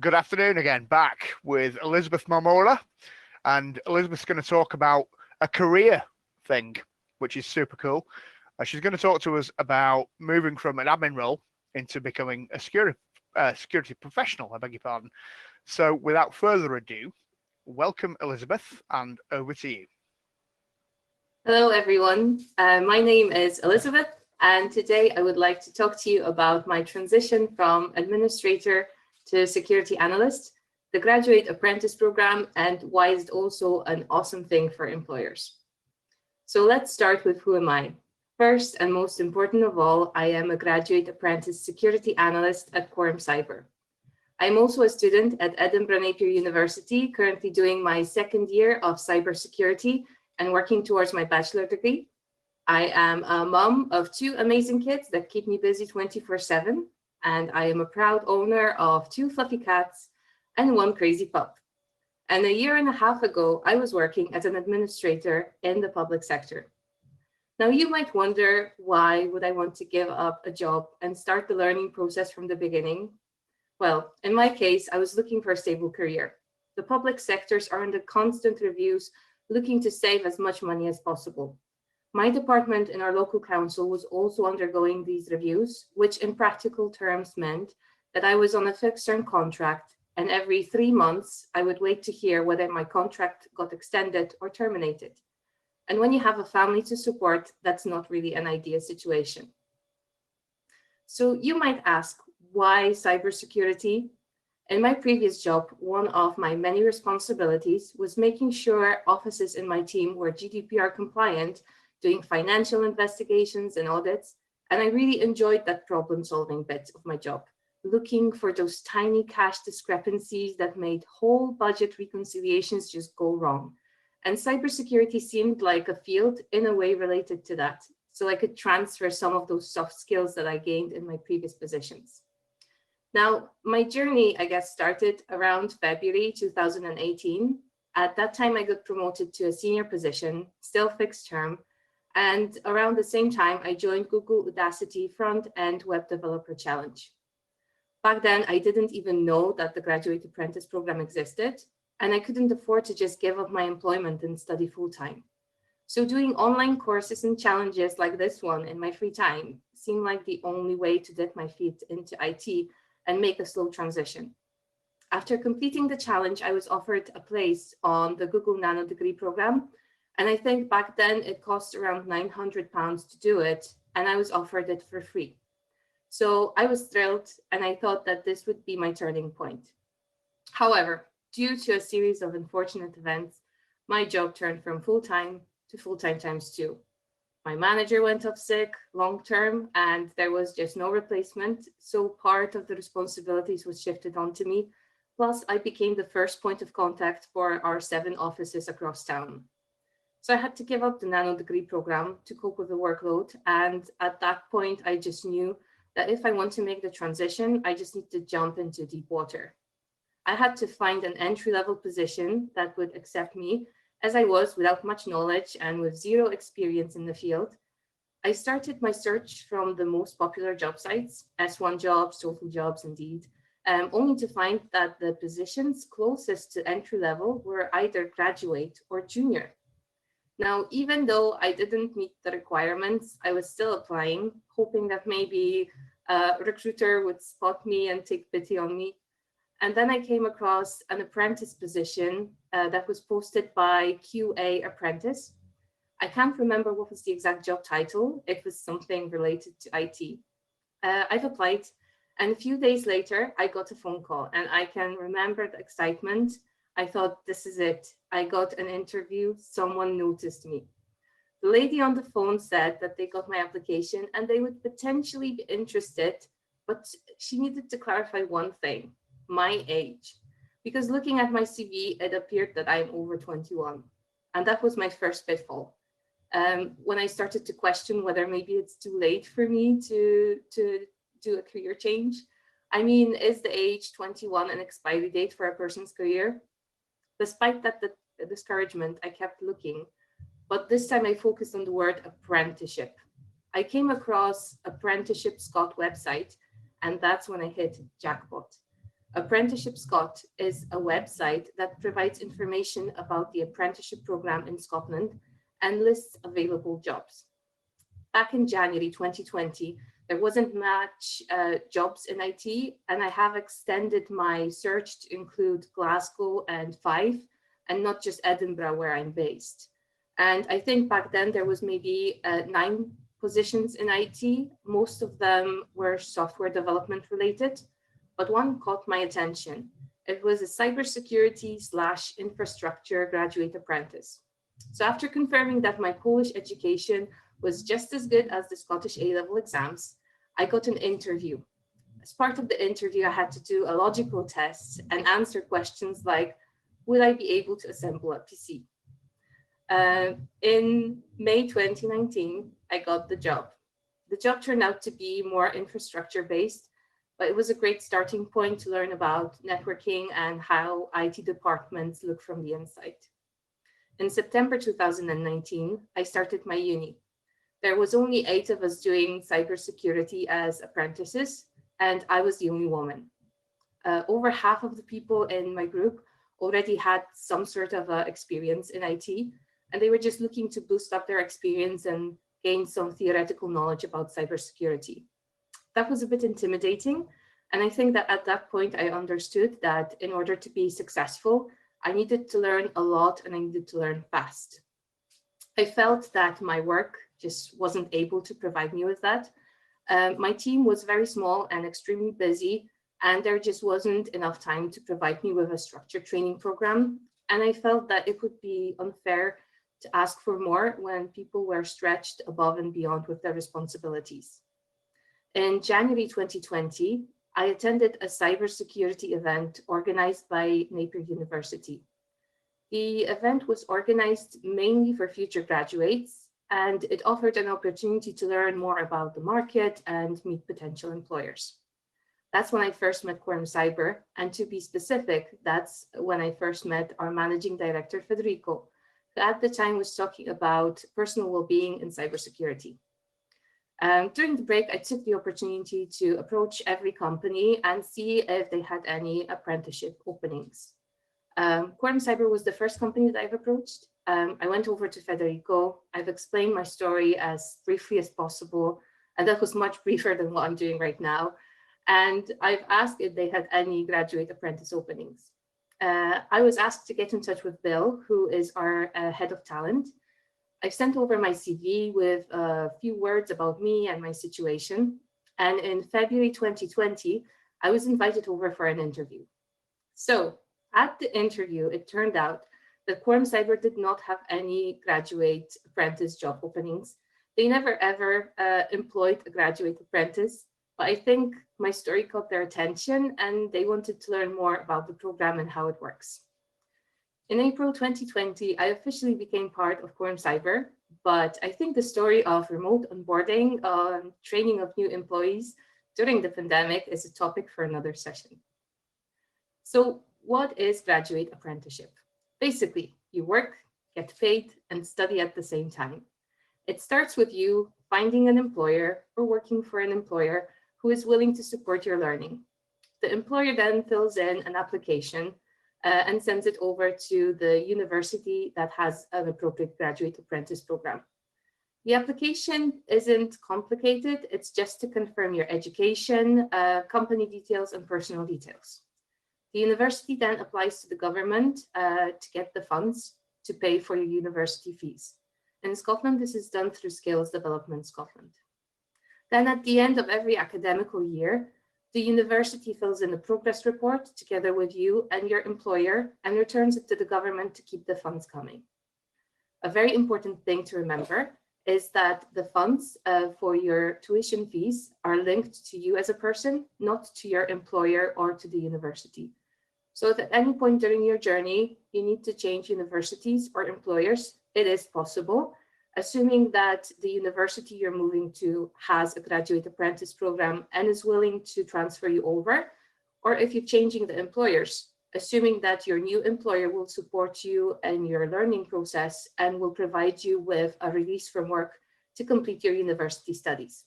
Good afternoon again, back with Elizabeth Momola, and Elizabeth's going to talk about a career thing, which is super cool. She's going to talk to us about moving from an admin role into becoming a security professional, I beg your pardon. So without further ado, welcome Elizabeth, and over to you. Hello everyone, my name is Elizabeth, and today I would like to talk to you about my transition from administrator to security analyst, the graduate apprentice program, and why it's also an awesome thing for employers. So let's start with who am I? First and most important of all, I am a graduate apprentice security analyst at Quorum Cyber. I'm also a student at Edinburgh Napier University, currently doing my second year of cybersecurity and working towards my bachelor degree. I am a mom of two amazing kids that keep me busy 24/7. And I am a proud owner of two fluffy cats and one crazy pup. And a year and a half ago, I was working as an administrator in the public sector. Now you might wonder, why would I want to give up a job and start the learning process from the beginning? Well, in my case, I was looking for a stable career. The public sectors are under constant reviews, looking to save as much money as possible. My department in our local council was also undergoing these reviews, which in practical terms meant that I was on a fixed term contract, and every 3 months I would wait to hear whether my contract got extended or terminated. And when you have a family to support, that's not really an ideal situation. So you might ask, why cybersecurity? In my previous job, one of my many responsibilities was making sure offices in my team were GDPR compliant, doing financial investigations and audits, and I really enjoyed that problem-solving bit of my job, looking for those tiny cash discrepancies that made whole budget reconciliations just go wrong. And cybersecurity seemed like a field in a way related to that, so I could transfer some of those soft skills that I gained in my previous positions. Now, my journey, I guess, started around February 2018. At that time, I got promoted to a senior position, still fixed term, and around the same time, I joined Google Udacity Front-End Web Developer Challenge. Back then, I didn't even know that the Graduate Apprentice program existed, and I couldn't afford to just give up my employment and study full-time. So doing online courses and challenges like this one in my free time seemed like the only way to dip my feet into IT and make a slow transition. After completing the challenge, I was offered a place on the Google Nano degree program. And I think back then it cost around £900 to do it, and I was offered it for free. So I was thrilled, and I thought that this would be my turning point. However, due to a series of unfortunate events, my job turned from full-time to full-time times 2. My manager went off sick long-term, and there was just no replacement, so part of the responsibilities was shifted onto me. Plus, I became the first point of contact for our 7 offices across town. So I had to give up the nano degree program to cope with the workload. And at that point, I just knew that if I want to make the transition, I just need to jump into deep water. I had to find an entry-level position that would accept me as I was, without much knowledge and with zero experience in the field. I started my search from the most popular job sites, S1 Jobs, Total Jobs, Indeed, only to find that the positions closest to entry level were either graduate or junior. Now, even though I didn't meet the requirements, I was still applying, hoping that maybe a recruiter would spot me and take pity on me. And then I came across an apprentice position that was posted by QA Apprentice. I can't remember what was the exact job title. It was something related to IT. I've applied, and a few days later, I got a phone call, and I can remember the excitement. I thought, this is it. I got an interview. Someone noticed me. The lady on the phone said that they got my application and they would potentially be interested, but she needed to clarify one thing, my age. Because looking at my CV, it appeared that I'm over 21. And that was my first pitfall. When I started to question whether maybe it's too late for me to do a career change. I mean, is the age 21 an expiry date for a person's career? Despite that discouragement, I kept looking, but this time I focused on the word apprenticeship. I came across Apprenticeship Scott website, and that's when I hit jackpot. Apprenticeship Scot is a website that provides information about the apprenticeship program in Scotland and lists available jobs. Back in January 2020, there wasn't much jobs in IT, and I have extended my search to include Glasgow and Fife, and not just Edinburgh, where I'm based. And I think back then there was maybe 9 positions in IT. Most of them were software development related, but one caught my attention. It was a cybersecurity/infrastructure graduate apprentice. So after confirming that my Polish education was just as good as the Scottish A-level exams, I got an interview. As part of the interview, I had to do a logical test and answer questions like, will I be able to assemble a PC? In May 2019, I got the job. The job turned out to be more infrastructure based, but it was a great starting point to learn about networking and how IT departments look from the inside. In September 2019, I started my uni. There was only 8 of us doing cybersecurity as apprentices, and I was the only woman. Over half of the people in my group already had some sort of experience in IT, and they were just looking to boost up their experience and gain some theoretical knowledge about cybersecurity. That was a bit intimidating, and I think that at that point I understood that in order to be successful, I needed to learn a lot and I needed to learn fast. I felt that my work just wasn't able to provide me with that. My team was very small and extremely busy, and there just wasn't enough time to provide me with a structured training program. And I felt that it would be unfair to ask for more when people were stretched above and beyond with their responsibilities. In January 2020, I attended a cybersecurity event organized by Napier University. The event was organized mainly for future graduates, and it offered an opportunity to learn more about the market and meet potential employers. That's when I first met Quorum Cyber, and to be specific, that's when I first met our managing director, Federico, who at the time was talking about personal well-being in cybersecurity. During the break, I took the opportunity to approach every company and see if they had any apprenticeship openings. Quorum Cyber was the first company that I've approached. I went over to Federico. I've explained my story as briefly as possible, and that was much briefer than what I'm doing right now. And I've asked if they had any graduate apprentice openings. I was asked to get in touch with Bill, who is our head of talent. I sent over my CV with a few words about me and my situation. And in February 2020, I was invited over for an interview. So at the interview, it turned out that Quorum Cyber did not have any graduate apprentice job openings. They never ever employed a graduate apprentice, but I think my story caught their attention and they wanted to learn more about the program and how it works. In April 2020, I officially became part of Quorum Cyber, but I think the story of remote onboarding, training of new employees during the pandemic is a topic for another session. So what is graduate apprenticeship? Basically, you work, get paid, and study at the same time. It starts with you finding an employer or working for an employer who is willing to support your learning. The employer then fills in an application and sends it over to the university that has an appropriate graduate apprentice program. The application isn't complicated. It's just to confirm your education, company details, and personal details. The university then applies to the government to get the funds to pay for your university fees. In Scotland, this is done through Skills Development Scotland. Then at the end of every academical year, the university fills in a progress report together with you and your employer and returns it to the government to keep the funds coming. A very important thing to remember is that the funds for your tuition fees are linked to you as a person, not to your employer or to the university. So if at any point during your journey, you need to change universities or employers, it is possible, assuming that the university you're moving to has a graduate apprentice program and is willing to transfer you over, or if you're changing the employers, assuming that your new employer will support you in your learning process and will provide you with a release from work to complete your university studies.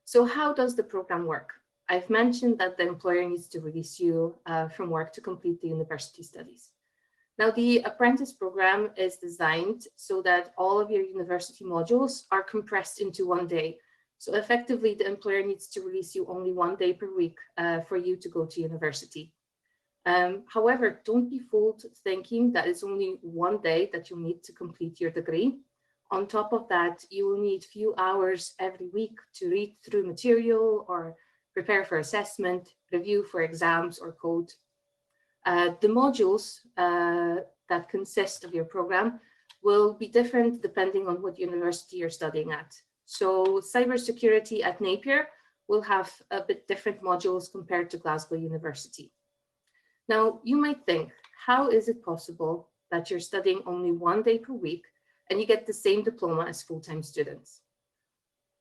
So how does the program work? I've mentioned that the employer needs to release you from work to complete the university studies. Now, the apprentice program is designed so that all of your university modules are compressed into one day. So effectively, the employer needs to release you only 1 day per week for you to go to university. However, don't be fooled thinking that it's only 1 day that you need to complete your degree. On top of that, you will need few hours every week to read through material or prepare for assessment, review for exams or code. The modules that consist of your program will be different depending on what university you're studying at. So cybersecurity at Napier will have a bit different modules compared to Glasgow University. Now, you might think, how is it possible that you're studying only 1 day per week and you get the same diploma as full-time students?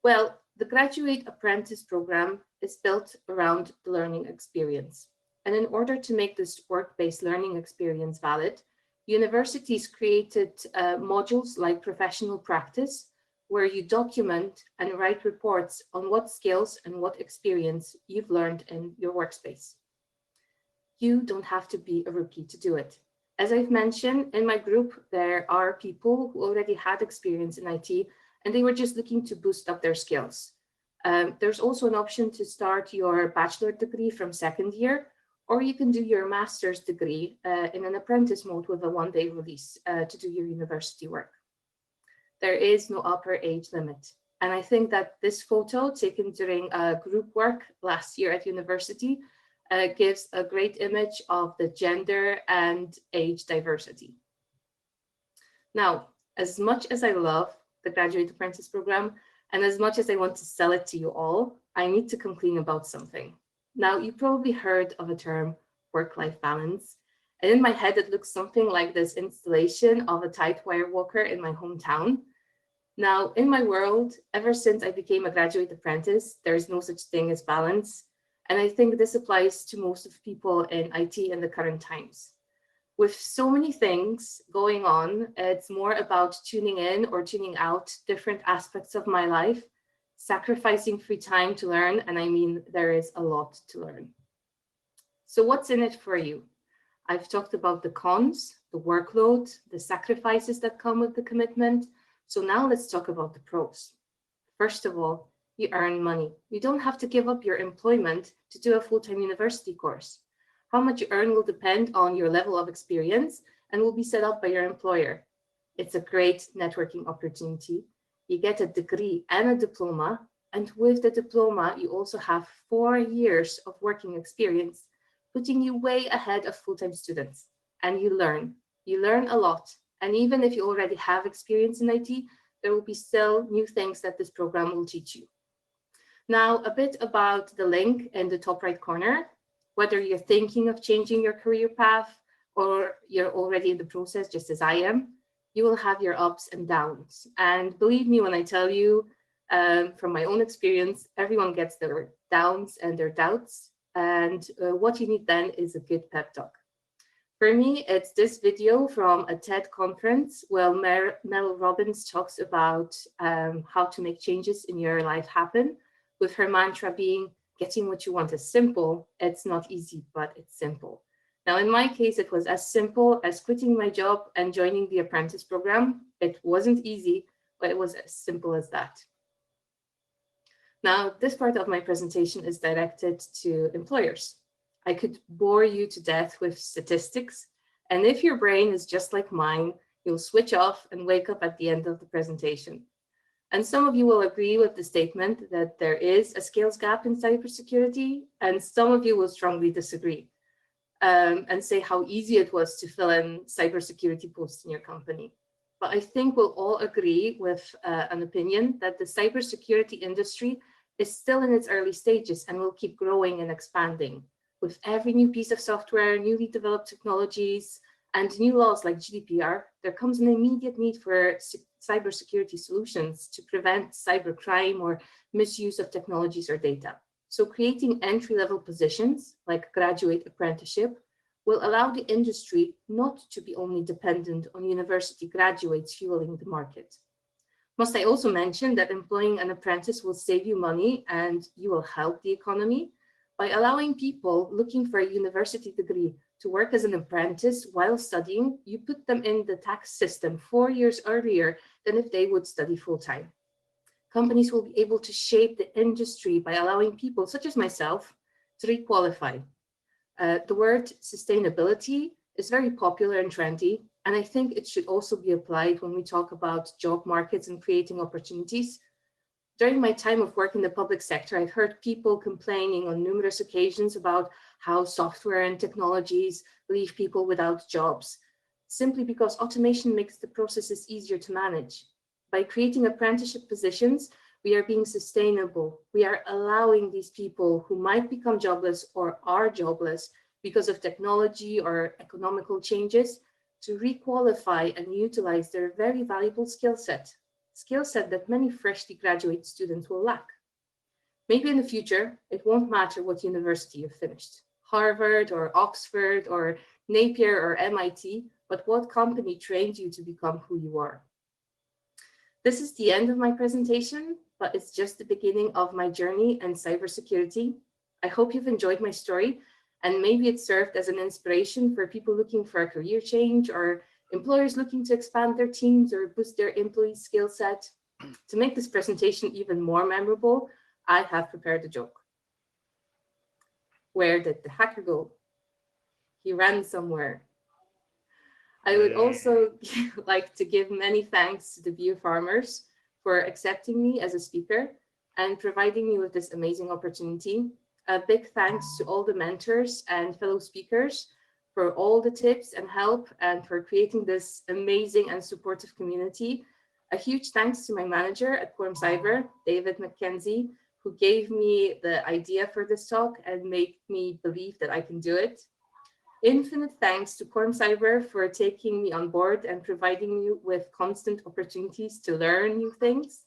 Well, the graduate apprentice program is built around the learning experience. And in order to make this work-based learning experience valid, universities created modules like professional practice, where you document and write reports on what skills and what experience you've learned in your workspace. You don't have to be a rookie to do it. As I've mentioned, in my group, there are people who already had experience in IT and they were just looking to boost up their skills. There's also an option to start your bachelor degree from second year, or you can do your master's degree in an apprentice mode with a 1 day release to do your university work. There is no upper age limit. And I think that this photo taken during group work last year at university gives a great image of the gender and age diversity. Now, as much as I love the graduate apprentice program, and as much as I want to sell it to you all, I need to come clean about something. Now, you probably heard of a term, work-life balance. And in my head, it looks something like this installation of a tight wire walker in my hometown. Now, in my world, ever since I became a graduate apprentice, there is no such thing as balance. And I think this applies to most of people in IT in the current times. With so many things going on, it's more about tuning in or tuning out different aspects of my life, sacrificing free time to learn, and I mean, there is a lot to learn. So what's in it for you? I've talked about the cons, the workload, the sacrifices that come with the commitment. So now let's talk about the pros. First of all, you earn money. You don't have to give up your employment to do a full-time university course. How much you earn will depend on your level of experience and will be set up by your employer. It's a great networking opportunity. You get a degree and a diploma, and with the diploma, you also have 4 years of working experience, putting you way ahead of full-time students. And you learn a lot. And even if you already have experience in IT, there will be still new things that this program will teach you. Now, a bit about the link in the top right corner. Whether you're thinking of changing your career path or you're already in the process, just as I am, you will have your ups and downs. And believe me when I tell you, from my own experience, everyone gets their downs and their doubts. And what you need then is a good pep talk. For me, it's this video from a TED conference where Mel Robbins talks about how to make changes in your life happen, with her mantra being, getting what you want is simple. It's not easy, but it's simple. Now, in my case, it was as simple as quitting my job and joining the apprentice program. It wasn't easy, but it was as simple as that. Now, this part of my presentation is directed to employers. I could bore you to death with statistics, and if your brain is just like mine, you'll switch off and wake up at the end of the presentation. And some of you will agree with the statement that there is a skills gap in cybersecurity, and some of you will strongly disagree and say how easy it was to fill in cybersecurity posts in your company. But I think we'll all agree with an opinion that the cybersecurity industry is still in its early stages and will keep growing and expanding. With every new piece of software, newly developed technologies, and new laws like GDPR, there comes an immediate need for cybersecurity solutions to prevent cybercrime or misuse of technologies or data. So creating entry-level positions like graduate apprenticeship will allow the industry not to be only dependent on university graduates fueling the market. Must I also mention that employing an apprentice will save you money and you will help the economy? By allowing people looking for a university degree to work as an apprentice while studying, you put them in the tax system 4 years earlier than if they would study full-time. Companies will be able to shape the industry by allowing people such as myself to requalify. The word sustainability is very popular and trendy, and I think it should also be applied when we talk about job markets and creating opportunities. During my time of work in the public sector, I've heard people complaining on numerous occasions about how software and technologies leave people without jobs, simply because automation makes the processes easier to manage. By creating apprenticeship positions, we are being sustainable. We are allowing these people who might become jobless or are jobless because of technology or economical changes to requalify and utilize their very valuable skill set that many freshly graduate students will lack. Maybe in the future, it won't matter what university you've finished, Harvard or Oxford or Napier or MIT, but what company trained you to become who you are. This is the end of my presentation, but it's just the beginning of my journey in cybersecurity. I hope you've enjoyed my story, and maybe it served as an inspiration for people looking for a career change or employers looking to expand their teams or boost their employees' skill set. To make this presentation even more memorable, I have prepared a joke. Where did the hacker go? He ran somewhere. I would also like to give many thanks to the beer farmers for accepting me as a speaker and providing me with this amazing opportunity. A big thanks to all the mentors and fellow speakers for all the tips and help and for creating this amazing and supportive community. A huge thanks to my manager at Quorum Cyber, David McKenzie, who gave me the idea for this talk and made me believe that I can do it. Infinite thanks to Quorum Cyber for taking me on board and providing me with constant opportunities to learn new things.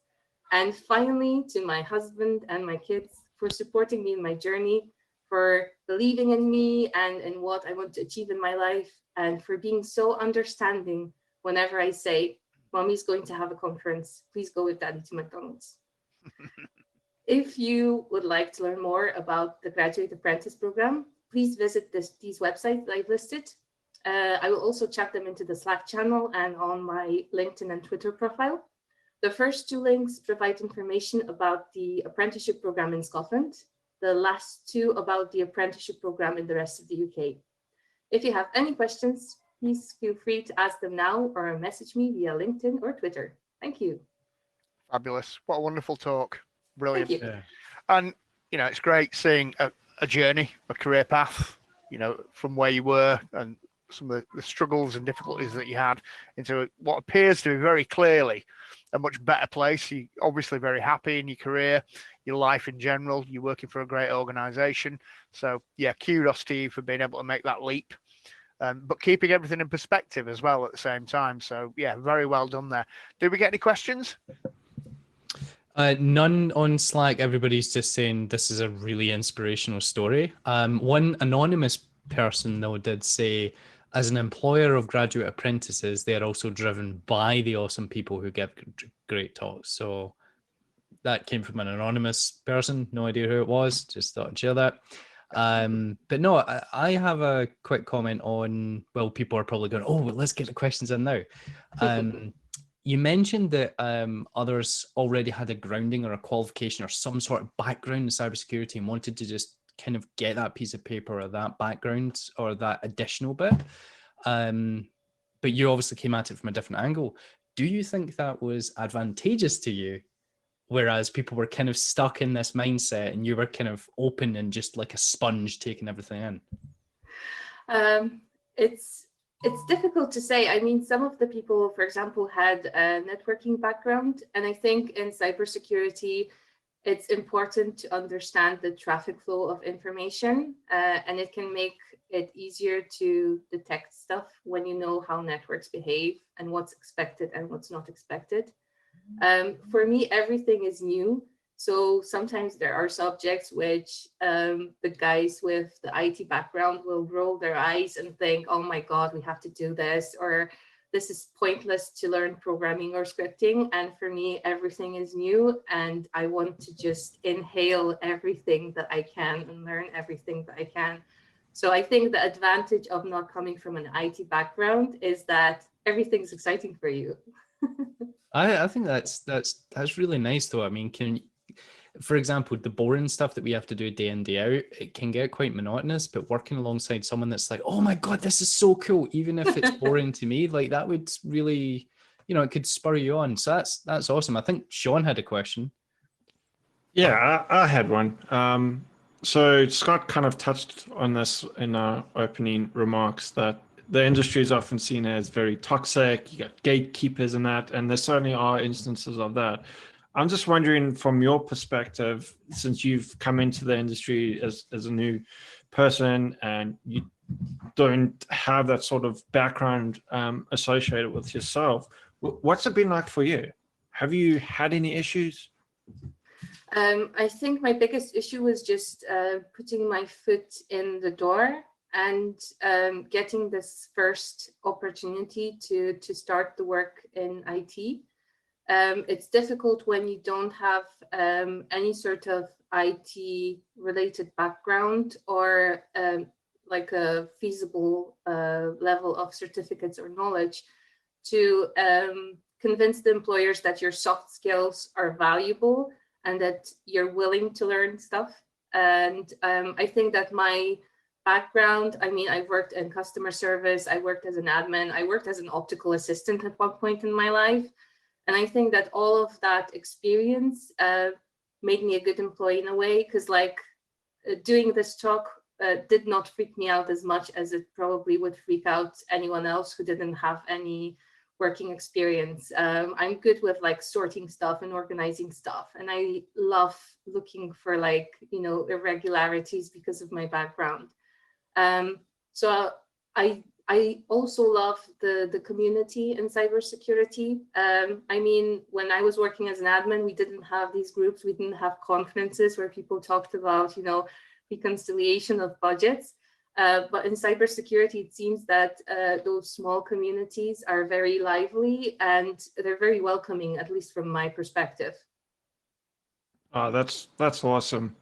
And finally, to my husband and my kids for supporting me in my journey, for believing in me and in what I want to achieve in my life, and for being so understanding whenever I say, Mommy's going to have a conference, please go with Daddy to McDonald's. If you would like to learn more about the Graduate Apprentice Program, please visit these websites that I've listed. I will also chat them into the Slack channel and on my LinkedIn and Twitter profile. The first two links provide information about the apprenticeship program in Scotland, the last two about the apprenticeship program in the rest of the UK. If you have any questions, please feel free to ask them now or message me via LinkedIn or Twitter. Thank you. Fabulous. What a wonderful talk. Brilliant. Thank you. Yeah. And, you know, it's great seeing a journey, a career path, you know, from where you were and some of the struggles and difficulties that you had into what appears to be very clearly a much better place. You're obviously very happy in your career, your life in general. You're working for a great organization. So, yeah, kudos to you for being able to make that leap. But keeping everything in perspective as well at the same time. So, yeah, very well done there. Did we get any questions? None on Slack. Everybody's just saying this is a really inspirational story. One anonymous person, though, did say, as an employer of graduate apprentices, they are also driven by the awesome people who give great talks. So that came from an anonymous person. No idea who it was. Just thought I'd share that. But no, I have a quick comment on, well, people are probably going, oh, well, let's get the questions in now. You mentioned that others already had a grounding or a qualification or some sort of background in cybersecurity and wanted to just kind of get that piece of paper or that background or that additional bit. But you obviously came at it from a different angle. Do you think that was advantageous to you? Whereas people were kind of stuck in this mindset and you were kind of open and just like a sponge taking everything in? It's difficult to say. I mean, some of the people, for example, had a networking background. And I think in cybersecurity, it's important to understand the traffic flow of information. And it can make it easier to detect stuff when you know how networks behave and what's expected and what's not expected. For me, everything is new. So sometimes there are subjects which the guys with the IT background will roll their eyes and think, oh my God, we have to do this. Or this is pointless to learn programming or scripting. And for me, everything is new, and I want to just inhale everything that I can and learn everything that I can. So I think the advantage of not coming from an IT background is that everything's exciting for you. I think that's really nice though. I mean, for example, the boring stuff that we have to do day in, day out, it can get quite monotonous, but working alongside someone that's like, oh my God, this is so cool, even if it's boring to me, like that would really, it could spur you on. So that's awesome. I think Sean had a question. Yeah, I had one. So Scott kind of touched on this in our opening remarks, that the industry is often seen as very toxic. You got gatekeepers and that, and there certainly are instances of that. I'm just wondering, from your perspective, since you've come into the industry as a new person and you don't have that sort of background associated with yourself, what's it been like for you? Have you had any issues? I think my biggest issue was just putting my foot in the door and getting this first opportunity to start the work in IT. It's difficult when you don't have any sort of IT related background or like a feasible level of certificates or knowledge to convince the employers that your soft skills are valuable and that you're willing to learn stuff. And I think that my background, I mean, I've worked in customer service, I worked as an admin, I worked as an optical assistant at one point in my life. And I think that all of that experience made me a good employee in a way, because like doing this talk did not freak me out as much as it probably would freak out anyone else who didn't have any working experience. I'm good with like sorting stuff and organizing stuff. And I love looking for like, irregularities because of my background. So I also love the community in cybersecurity. I mean, when I was working as an admin, we didn't have these groups. We didn't have conferences where people talked about, reconciliation of budgets. But in cybersecurity, it seems that those small communities are very lively and they're very welcoming, at least from my perspective. Oh, that's awesome.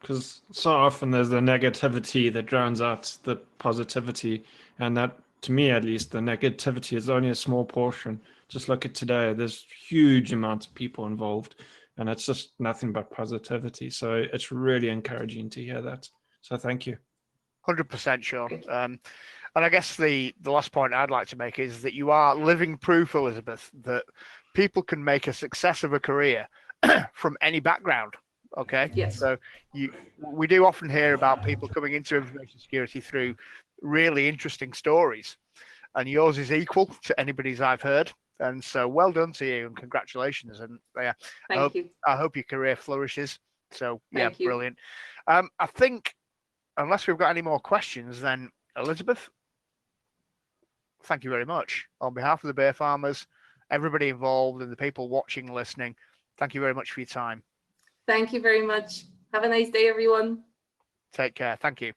Because so often there's the negativity that drowns out the positivity, and that, to me at least, the negativity is only a small portion. Just look at today; there's huge amounts of people involved, and it's just nothing but positivity. So it's really encouraging to hear that. So thank you. 100%, Sean. And I guess the last point I'd like to make is that you are living proof, Elizabeth, that people can make a success of a career from any background. Okay. Yes. So we do often hear about people coming into information security through really interesting stories, and yours is equal to anybody's I've heard. And so well done to you and congratulations. And yeah, Thank you. I hope your career flourishes. So yeah, Thank you. brilliant. I think unless we've got any more questions, then Elizabeth, thank you very much. On behalf of the beer farmers, everybody involved and the people watching, listening, thank you very much for your time. Thank you very much. Have a nice day, everyone. Take care. Thank you.